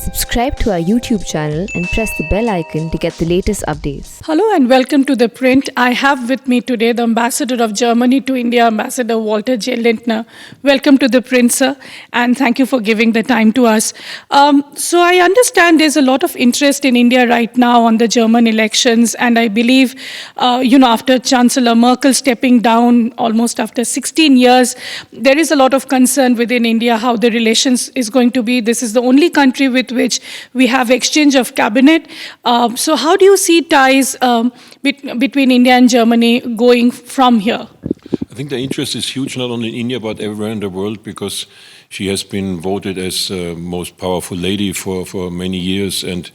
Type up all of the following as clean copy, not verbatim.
Subscribe to our YouTube channel and press the bell icon to get the latest updates. Hello and welcome to The Print. I have with me today the Ambassador of Germany to India, Ambassador Walter J. Lindner. Welcome to The Print, sir, and thank you for giving the time to us. So I understand there's a lot of interest in India right now on the German elections, and I believe, after Chancellor Merkel stepping down almost after 16 years, there is a lot of concern within India how the relations is going to be. This is the only country with which we have exchange of cabinet. So how do you see ties between India and Germany going from here? I think the interest is huge, not only in India, but everywhere in the world, because she has been voted as the most powerful lady for many years. And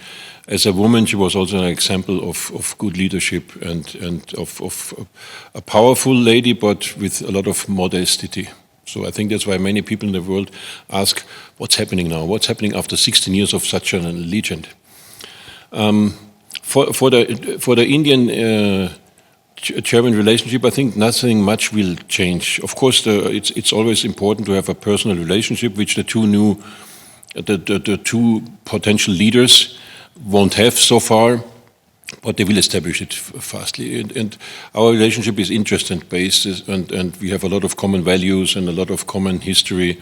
as a woman, she was also an example of good leadership and of a powerful lady, but with a lot of modesty. So I think that's why many people in the world ask, what's happening now? What's happening after 16 years of such a legend? For the Indian-German relationship, I think nothing much will change. Of course, it's always important to have a personal relationship, which the two potential leaders won't have so far, but they will establish it fastly. And our relationship is interest-based, and we have a lot of common values and a lot of common history.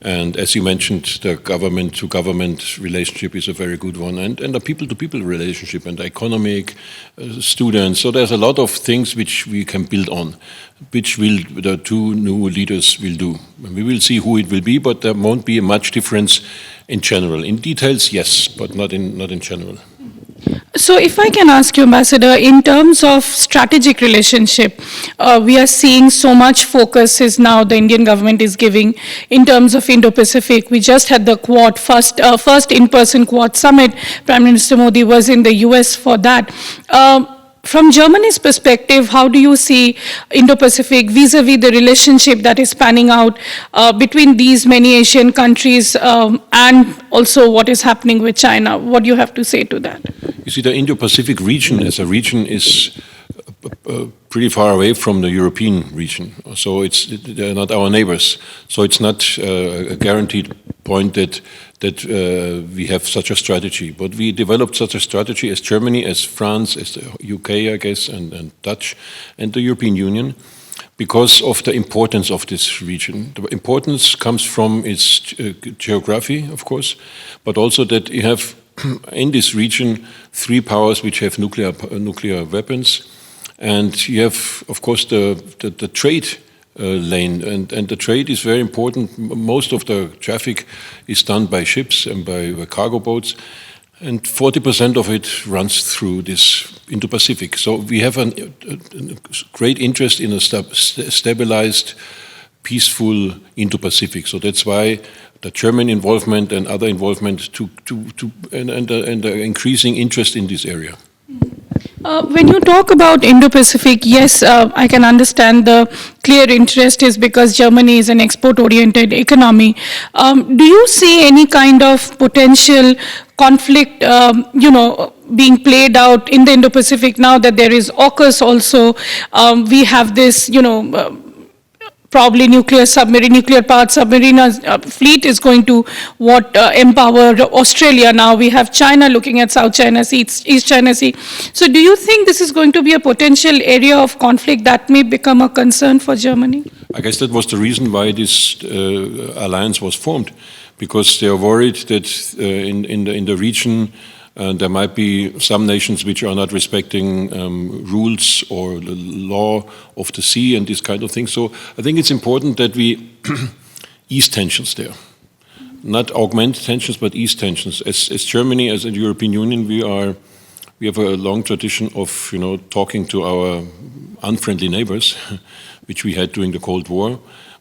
And as you mentioned, the government-to-government relationship is a very good one, and the people-to-people relationship, and the economic, students. So there's a lot of things which we can build on, which the two new leaders will do. And we will see who it will be, but there won't be much difference in general. In details, yes, but not in general. So if I can ask you, Ambassador, in terms of strategic relationship, we are seeing so much focus is now the Indian government is giving in terms of Indo-Pacific. We just had the Quad, first in-person Quad summit. Prime Minister Modi was in the US for that. From Germany's perspective, how do you see Indo-Pacific vis-a-vis the relationship that is panning out between these many Asian countries and also what is happening with China? What do you have to say to that? You see, the Indo-Pacific region as a region is pretty far away from the European region. So they're not our neighbors. So it's not a guaranteed point that we have such a strategy. But we developed such a strategy as Germany, as France, as the UK, I guess, and Dutch, and the European Union, because of the importance of this region. The importance comes from its geography, of course, but also that you have in this region three powers which have nuclear weapons, and you have, of course, the trade lane, and the trade is very important. Most of the traffic is done by ships and by cargo boats, and 40% of it runs through this Indo-Pacific. So we have a great interest in a stabilized, peaceful Indo-Pacific. So that's why the German involvement and other involvement and the increasing interest in this area. When you talk about Indo-Pacific, yes, I can understand the clear interest is because Germany is an export-oriented economy. Do you see any kind of potential conflict, being played out in the Indo-Pacific now that there is AUKUS also? We have this, probably nuclear-powered submarine fleet is going to empower Australia now. We have China looking at South China Sea, East China Sea. So do you think this is going to be a potential area of conflict that may become a concern for Germany? I guess that was the reason why this alliance was formed, because they are worried that in the region there might be some nations which are not respecting rules or the law of the sea and this kind of thing. So I think it's important that we ease tensions there. Not augment tensions, but ease tensions. As Germany, as a European Union, we have a long tradition of talking to our unfriendly neighbors, which we had during the Cold War,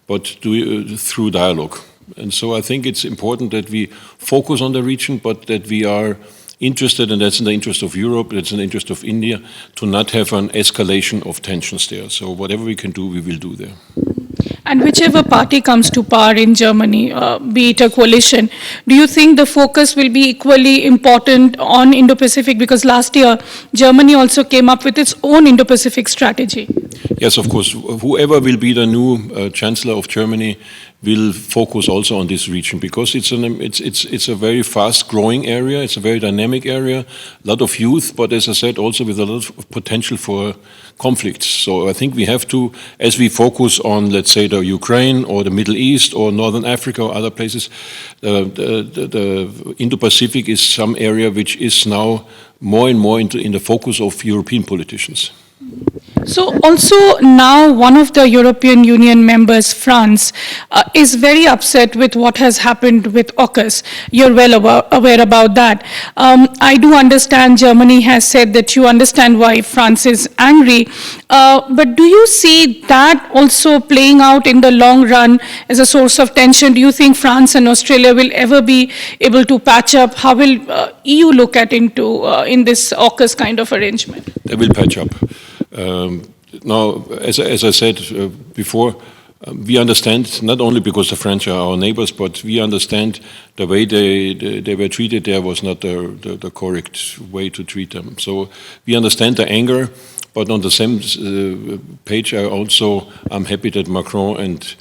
but through dialogue. And so I think it's important that we focus on the region, but that we are interested, and that's in the interest of Europe, that's in the interest of India, to not have an escalation of tensions there. So whatever we can do, we will do there. And whichever party comes to power in Germany, be it a coalition, do you think the focus will be equally important on Indo-Pacific? Because last year, Germany also came up with its own Indo-Pacific strategy. Yes, of course. Whoever will be the new Chancellor of Germany will focus also on this region, because it's a very fast-growing area, it's a very dynamic area, a lot of youth, but as I said, also with a lot of potential for conflicts. So I think we have to, as we focus on, let's say, the Ukraine or the Middle East or Northern Africa or other places, the Indo-Pacific is some area which is now more and more in the focus of European politicians. So also now one of the European Union members, France, is very upset with what has happened with AUKUS. You're well aware about that. I do understand Germany has said that you understand why France is angry, but do you see that also playing out in the long run as a source of tension? Do you think France and Australia will ever be able to patch up? How will EU look at into in this AUKUS kind of arrangement? They will patch up. Now, as I said before, we understand, not only because the French are our neighbors, but we understand the way they were treated there was not the correct way to treat them. So we understand the anger, but on the same page, I'm happy that Macron and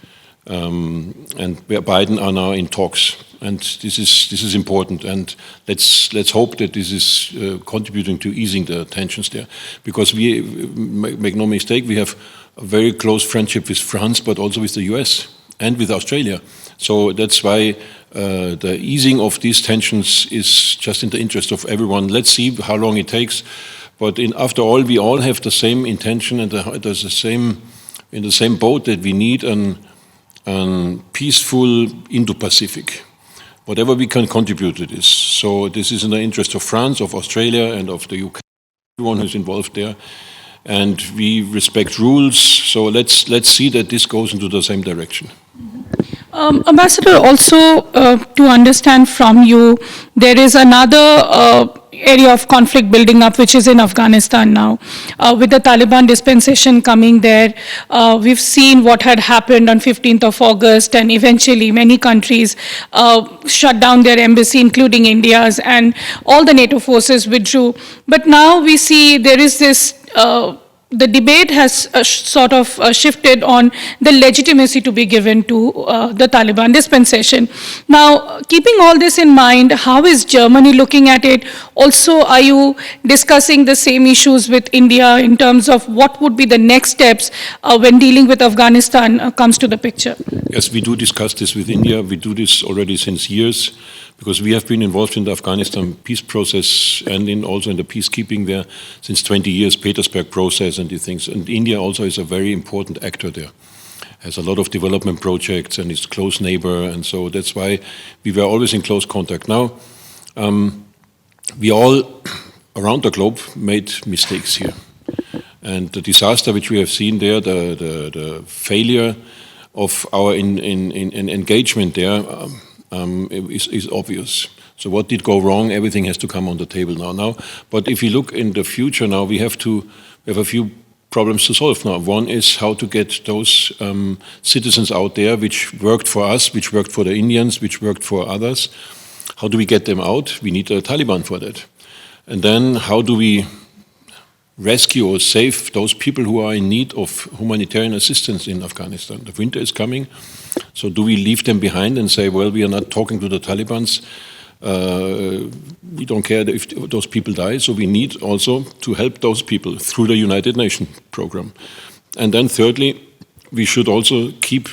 Biden are now in talks, and this is important. And let's hope that this is contributing to easing the tensions there, because we make no mistake, we have a very close friendship with France, but also with the US and with Australia. So that's why the easing of these tensions is just in the interest of everyone. Let's see how long it takes, but after all, we all have the same intention and there's the same in the same boat, that we need an peaceful Indo-Pacific, whatever we can contribute to this. So this is in the interest of France, of Australia, and of the UK, everyone who's involved there. And we respect rules, so let's see that this goes into the same direction. Ambassador, also to understand from you, there is another area of conflict building up, which is in Afghanistan now. With the Taliban dispensation coming there, we've seen what had happened on 15th of August, and eventually many countries shut down their embassy, including India's, and all the NATO forces withdrew. But now we see there is this the debate has sort of shifted on the legitimacy to be given to the Taliban dispensation. Now, keeping all this in mind, how is Germany looking at it? Also, are you discussing the same issues with India in terms of what would be the next steps when dealing with Afghanistan comes to the picture? Yes, we do discuss this with India. We do this already since years, because we have been involved in the Afghanistan peace process and also in the peacekeeping there since 20 years, Petersberg process and these things. And India also is a very important actor there. Has a lot of development projects and is a close neighbor, and so that's why we were always in close contact. Now, we all around the globe made mistakes here. And the disaster which we have seen there, the failure of our engagement there, is obvious. So what did go wrong? Everything has to come on the table now. But if you look in the future now, we have a few problems to solve now. One is how to get those citizens out there which worked for us, which worked for the Indians, which worked for others. How do we get them out? We need the Taliban for that. And then how do we rescue or save those people who are in need of humanitarian assistance in Afghanistan? The winter is coming. So do we leave them behind and say, well, we are not talking to the Taliban, we don't care if those people die, so we need also to help those people through the United Nations program. And then thirdly, we should also keep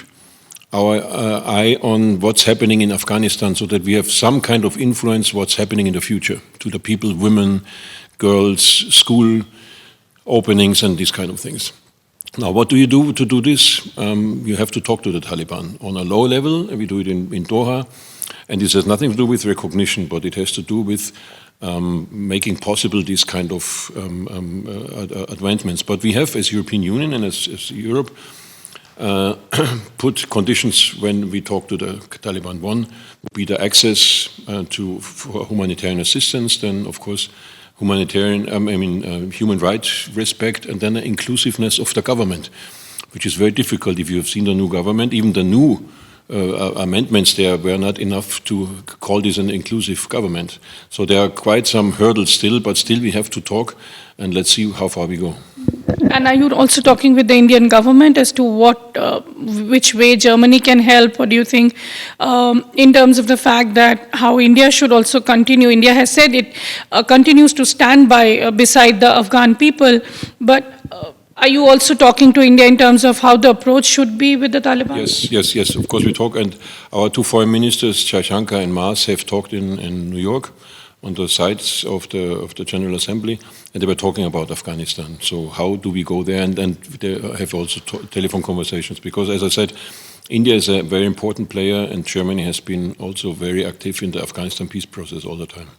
our eye on what's happening in Afghanistan, so that we have some kind of influence what's happening in the future to the people, women, girls, school openings and these kind of things. Now, what do you do to do this? You have to talk to the Taliban on a low level. We do it in Doha. And this has nothing to do with recognition, but it has to do with making possible these kind of advancements. But we have, as European Union and as Europe, put conditions when we talk to the Taliban. One would be the access for humanitarian assistance, then, of course, human rights respect, and then the inclusiveness of the government, which is very difficult. If you have seen the new government, even the new amendments there were not enough to call this an inclusive government. So there are quite some hurdles still, but still we have to talk, and let's see how far we go. And are you also talking with the Indian government as to which way Germany can help? Or do you think, in terms of the fact that how India should also continue? India has said it continues to stand beside the Afghan people, but are you also talking to India in terms of how the approach should be with the Taliban? Yes. Of course, we talk, and our two foreign ministers, Jaishankar and Maas, have talked in New York on the sides of the General Assembly, and they were talking about Afghanistan. So how do we go there? And they have also telephone conversations, because, as I said, India is a very important player, and Germany has been also very active in the Afghanistan peace process all the time.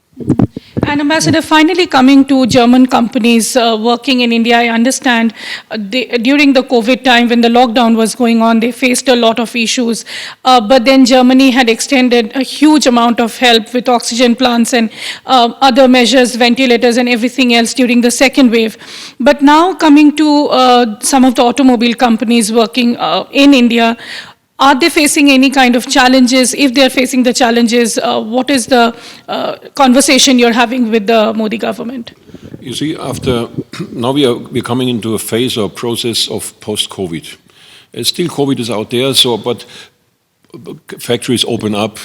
And Ambassador, finally coming to German companies working in India, I understand during the COVID time when the lockdown was going on, they faced a lot of issues. But then Germany had extended a huge amount of help with oxygen plants and other measures, ventilators and everything else during the second wave. But now coming to some of the automobile companies working in India, are they facing any kind of challenges? If they're facing the challenges, what is the conversation you're having with the Modi government? You see, now we're coming into a phase or process of post-COVID. Still COVID is out there, but factories open up,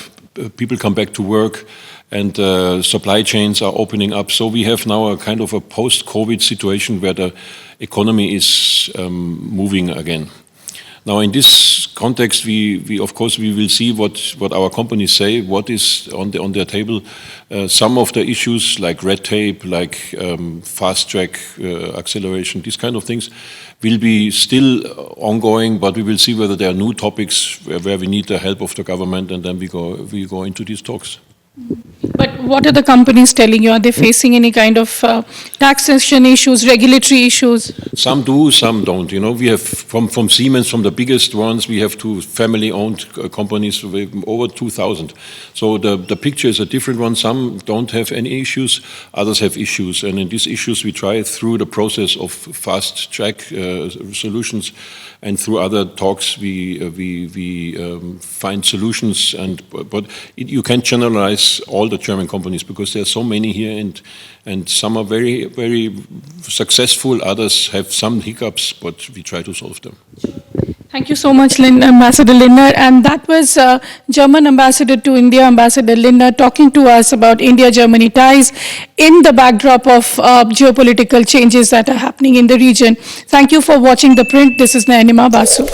people come back to work, and supply chains are opening up. So we have now a kind of a post-COVID situation where the economy is moving again. Now, in this context, we of course will see what our companies say, what is on their table. Some of the issues like red tape, like fast track acceleration, these kind of things will be still ongoing, but we will see whether there are new topics where we need the help of the government, and then we go into these talks. But what are the companies telling you? Are they facing any kind of taxation issues, regulatory issues? Some do, some don't. You know, we have from Siemens, from the biggest ones, we have two family-owned companies with over 2,000. So the picture is a different one. Some don't have any issues, others have issues. And in these issues, we try through the process of fast-track solutions, and through other talks, we find solutions. But you can't generalize all the German companies, because there are so many here, and some are very, very successful. Others have some hiccups, but we try to solve them. Thank you so much, Ambassador Lindner. And that was German Ambassador to India, Ambassador Lindner, talking to us about India-Germany ties in the backdrop of geopolitical changes that are happening in the region. Thank you for watching The Print. This is Nayanima Basu.